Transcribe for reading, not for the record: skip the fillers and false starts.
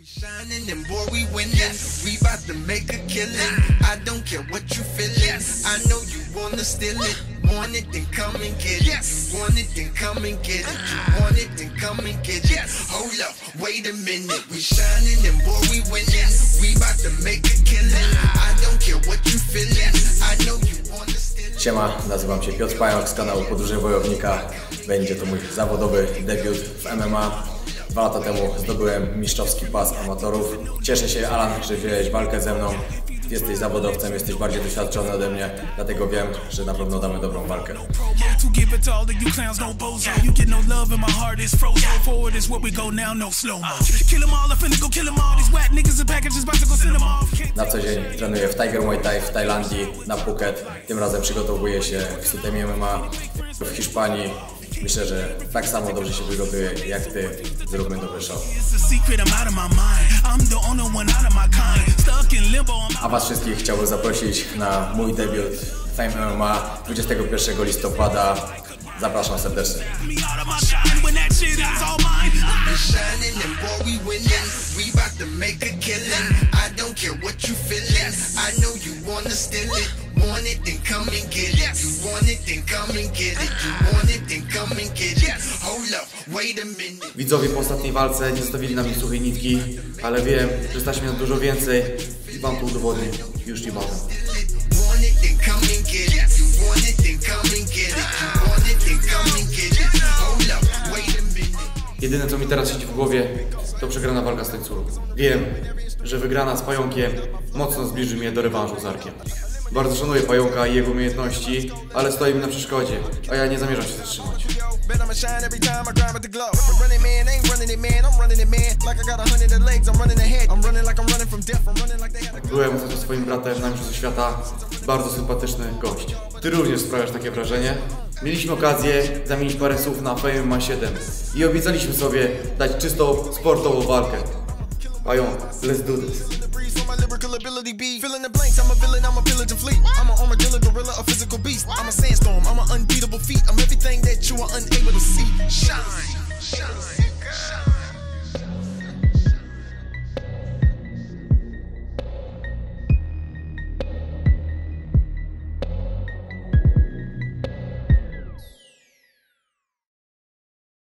Shining and boy we winning. We bout to make a killing. I don't care what you feeling. I know you wanna steal it. Want it then come and get it. Want it then come and get it. You want it then come and get it. Hold up, wait a minute. We shining and boy we winning. We bout to make a killing. I don't care what you feeling. I know you wanna steal it. Siema, nazywam się Piotr Pająk z kanału Podróże Wojownika. Będzie to mój zawodowy debiut w MMA. 2 lata temu zdobyłem mistrzowski pas amatorów. Cieszę się, Alan, że wziąłeś walkę ze mną. Jesteś zawodowcem, jesteś bardziej doświadczony ode mnie, dlatego wiem, że na pewno damy dobrą walkę. Na co dzień trenuję w Tiger Muay Thai w Tajlandii, na Phuket. Tym razem przygotowuję się w Sutemie MMA w Hiszpanii. Myślę, że tak samo dobrze się przygotuję jak ty. Zróbmy dobry show. A was wszystkich chciałbym zaprosić na mój debiut Fame MMA 21 listopada. Zapraszam serdecznie. Want it, then come and get it. You want it, then come and get it. You want it, then come and get it. Hold up, wait a minute. Widzowie po ostatniej walce nie zostawili na mnie suchej nitki, ale wiem, że stać mnie na dużo więcej i wam to udowodnię już niebawem. Want it, then come and get it. You want it, then come and get it. You want it, then come and get it. Hold up, wait a minute. Jedyne co mi teraz siedzi w głowie, to przegrana walka z Tańculu. Wiem, że wygrana z Pająkiem mocno zbliży mnie do rewanżu z Arkiem. Bardzo szanuję Pająka i jego umiejętności, ale stoi mi na przeszkodzie, a ja nie zamierzam się zatrzymać. Byłem ze swoim bratem na Mistrzostwach Świata, bardzo sympatyczny gość. Ty również sprawiasz takie wrażenie. Mieliśmy okazję zamienić parę słów na Fame MMA 7 i obiecaliśmy sobie dać czysto sportową walkę. Pająk, let's do this. Filling the blanks, I'm a villain, I'm a pillage and fleet. I'm an armadillo, gorilla, a physical beast. I'm a sandstorm, I'm an unbeatable feat. I'm everything that you are unable to see. Shine, shine.